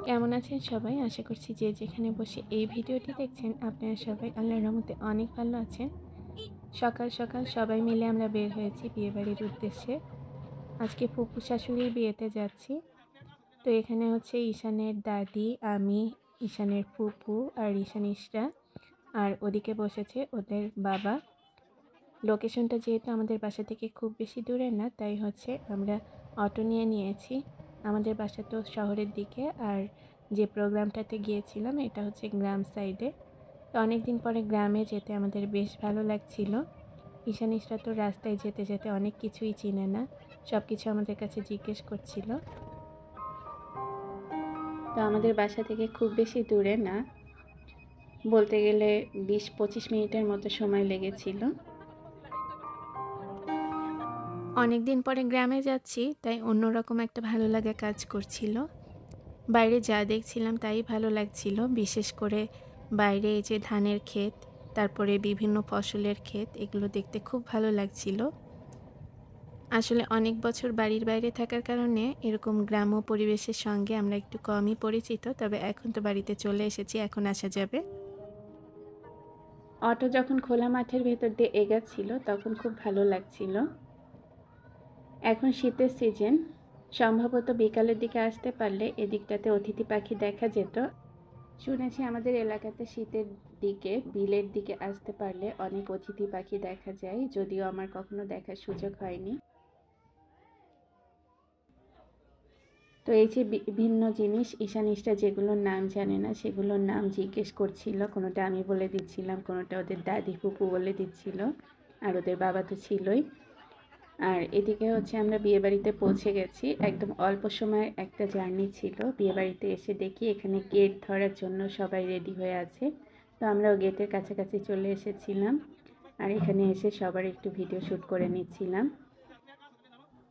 কেমন আছেন সবাই? আশা করছি যে যেখানে বসে এই ভিডিওটি দেখছেন আপনারা সবাই আল্লাহর রহমতে অনেক ভালো আছেন। সকাল সকাল সবাই মিলে আমরা বের হয়েছি বিয়েবাড়ির উদ্দেশ্যে। আজকে ফুপু শাশুড়ির বিয়েতে যাচ্ছি। তো এখানে হচ্ছে ঈশানের দাদি, আমি, ঈশানের ফুপু আর ঈশান ইশরা, আর ওদিকে বসেছে ওদের বাবা। লোকেশনটা যেহেতু আমাদের বাসা থেকে খুব বেশি দূরে না, তাই হচ্ছে আমরা অটো নিয়েছি। আমাদের বাসা তো শহরের দিকে, আর যে প্রোগ্রামটাতে গিয়েছিলাম এটা হচ্ছে গ্রাম সাইডে। তো অনেক দিন পরে গ্রামে যেতে আমাদের বেশ ভালো লাগছিল। ঈশান ইশরা তো রাস্তায় যেতে যেতে অনেক কিছুই চিনে না, সব কিছু আমাদের কাছে জিজ্ঞেস করছিল। তো আমাদের বাসা থেকে খুব বেশি দূরে না, বলতে গেলে 20-25 মিনিটের মতো সময় লেগেছিল। অনেক দিন পরে গ্রামে যাচ্ছি, তাই অন্যরকম একটা ভালো লাগা কাজ করছিল। বাইরে যা দেখছিলাম তাই ভালো লাগছিল, বিশেষ করে বাইরে এই যে ধানের ক্ষেত, তারপরে বিভিন্ন ফসলের ক্ষেত, এগুলো দেখতে খুব ভালো লাগছিল। আসলে অনেক বছর বাড়ির বাইরে থাকার কারণে এরকম গ্রাম্য পরিবেশের সঙ্গে আমরা একটু কমই পরিচিত, তবে এখন তো বাড়িতে চলে এসেছি, এখন আসা যাবে। অটো যখন খোলা মাঠের ভেতর দিয়ে এগাচ্ছিল তখন খুব ভালো লাগছিল। এখন শীতের সিজন, সম্ভবত বিকালের দিকে আসতে পারলে এদিকটাতে অতিথি পাখি দেখা যেত। শুনেছি আমাদের এলাকাতে শীতের দিকে বিলের দিকে আসতে পারলে অনেক অতিথি পাখি দেখা যায়, যদিও আমার কখনো দেখার সুযোগ হয়নি। তো এই যে বিভিন্ন জিনিস ঈশান ইশরা যেগুলোর নাম জানে না সেগুলোর নাম জিজ্ঞেস করছিল, কোনোটা আমি বলে দিচ্ছিলাম, কোনোটা ওদের দাদি ফুপু বলে দিচ্ছিল, আর ওদের বাবা তো ছিলই। আর এদিকে হচ্ছে আমরা বিয়েবাড়িতে পৌঁছে গেছি, একদম অল্প সময়ের একটা জার্নি ছিল। বিয়েবাড়িতে এসে দেখি এখানে গেট ধরার জন্য সবাই রেডি হয়ে আছে, তো আমরাও গেটের কাছাকাছি চলে এসেছিলাম, আর এখানে এসে সবার একটু ভিডিও শ্যুট করে নিচ্ছিলাম।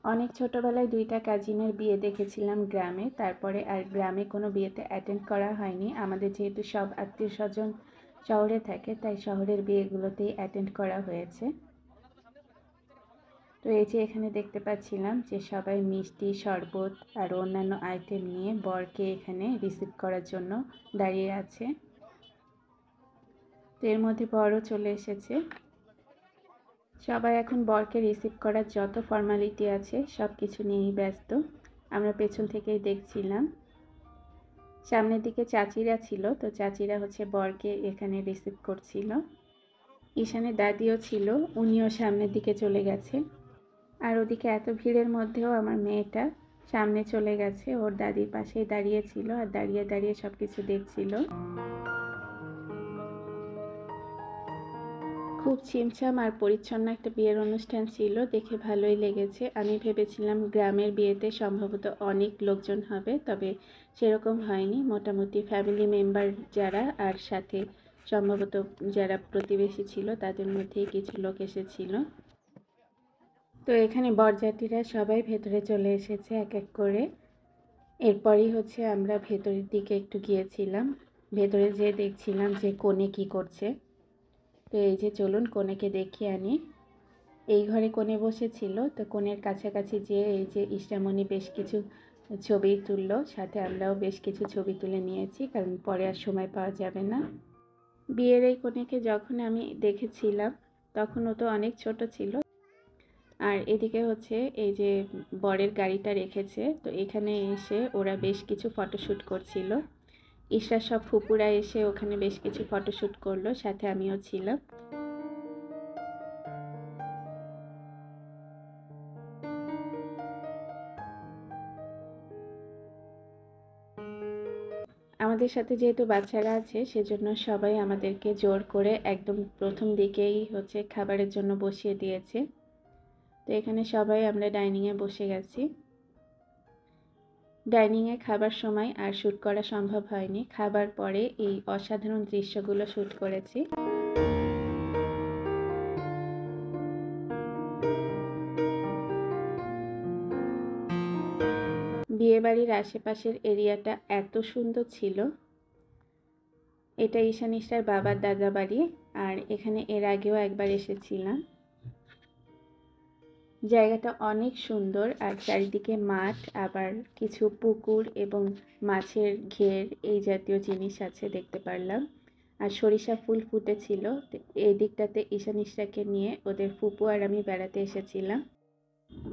অনেক ছোটোবেলায় 2টা কাজিনের বিয়ে দেখেছিলাম গ্রামে, তারপরে আর গ্রামে কোনো বিয়েতে অ্যাটেন্ড করা হয়নি। আমাদের যেহেতু সব আত্মীয় স্বজন শহরে থাকে, তাই শহরের বিয়েগুলোতেই অ্যাটেন্ড করা হয়েছে। তো এই যে এখানে দেখতে পাচ্ছিলাম যে সবাই মিষ্টি, শরবত আর অন্যান্য আইটেম নিয়ে বরকে এখানে রিসিভ করার জন্য দাঁড়িয়ে আছে। তো এর মধ্যে বরও চলে এসেছে। সবাই এখন বরকে রিসিভ করার যত ফর্মালিটি আছে সব কিছু নিয়েই ব্যস্ত। আমরা পেছন থেকেই দেখছিলাম। সামনের দিকে চাচিরা ছিল, তো চাচিরা হচ্ছে বরকে এখানে রিসিভ করছিল। ঈশানের দাদিও ছিল, উনিও সামনের দিকে চলে গেছে। আর ওদিকে এত ভিড়ের মধ্যেও আমার মেয়েটা সামনে চলে গেছে, ওর দাদির পাশেই দাঁড়িয়েছিল আর দাঁড়িয়ে দাঁড়িয়ে সব কিছু দেখছিল। খুব ছিমছাম আর পরিচ্ছন্ন একটা বিয়ের অনুষ্ঠান ছিল, দেখে ভালোই লেগেছে। আমি ভেবেছিলাম গ্রামের বিয়েতে সম্ভবত অনেক লোকজন হবে, তবে সেরকম হয়নি। মোটামুটি ফ্যামিলি মেম্বার যারা আর সাথে সম্ভবত যারা প্রতিবেশী ছিল তাদের মধ্যেই কিছু লোক এসেছিল। তো এখানে বরযাত্রীরা সবাই ভেতরে চলে এসেছে এক এক করে। এরপরই হচ্ছে আমরা ভেতরের দিকে একটু গিয়েছিলাম, ভেতরে যেয়ে দেখছিলাম যে কনে কি করছে। তো এই যে চলুন কনেকে দেখিয়ে আনি। এই ঘরে কনে বসেছিল, তো কনের কাছাকাছি যেয়ে এই যে ইশরামণি বেশ কিছু ছবি তুললো, সাথে আমরাও বেশ কিছু ছবি তুলে নিয়েছি, কারণ পরে আর সময় পাওয়া যাবে না। বিয়ের এই কনেকে যখন আমি দেখেছিলাম তখন ও তো অনেক ছোট ছিল। আর এদিকে হচ্ছে এই যে বরের গাড়িটা রেখেছে, তো এখানে এসে ওরা বেশ কিছু ফটোশ্যুট করছিল। ইশরার সব ফুপুরা এসে ওখানে বেশ কিছু ফটোশ্যুট করলো, সাথে আমিও ছিলাম। আমাদের সাথে যেহেতু বাচ্চারা আছে সেজন্য সবাই আমাদেরকে জোর করে একদম প্রথম দিকেই হচ্ছে খাবারের জন্য বসিয়ে দিয়েছে। তো এখানে সবাই আমরা ডাইনিংয়ে বসে গেছি। ডাইনিংয়ে খাবার সময় আর শ্যুট করা সম্ভব হয়নি, খাবার পরে এই অসাধারণ দৃশ্যগুলো শ্যুট করেছি। বিয়েবাড়ির আশেপাশের এরিয়াটা এত সুন্দর ছিল। এটা ঈশান ইশরার বাবার দাদা বাড়ি, আর এখানে এর আগেও একবার এসেছিলাম। জায়গাটা অনেক সুন্দর আর চারিদিকে মাঠ, আবার কিছু পুকুর এবং মাছের ঘের এই জাতীয় জিনিস আছে দেখতে পারলাম। আর সরিষা ফুল ফুটেছিল। এই দিকটাতে ঈশানীশাকে নিয়ে ওদের ফুপু আর আমি বেড়াতে এসেছিলাম।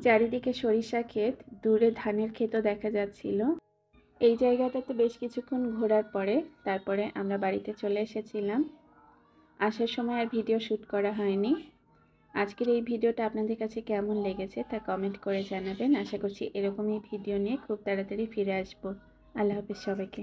চারিদিকে সরিষা ক্ষেত, দূরে ধানের ক্ষেতও দেখা যাচ্ছিল। এই জায়গাটাতে বেশ কিছুক্ষণ ঘোরার পরে তারপরে আমরা বাড়িতে চলে এসেছিলাম। আসার সময় আর ভিডিও শ্যুট করা হয়নি। আজকের এই ভিডিওটা আপনাদের কাছে কেমন লেগেছে তা কমেন্ট করে জানাবেন। আশা করছি এরকমই ভিডিও নিয়ে খুব তাড়াতাড়ি ফিরে আসবো। আল্লাহ হাফেজ সবাইকে।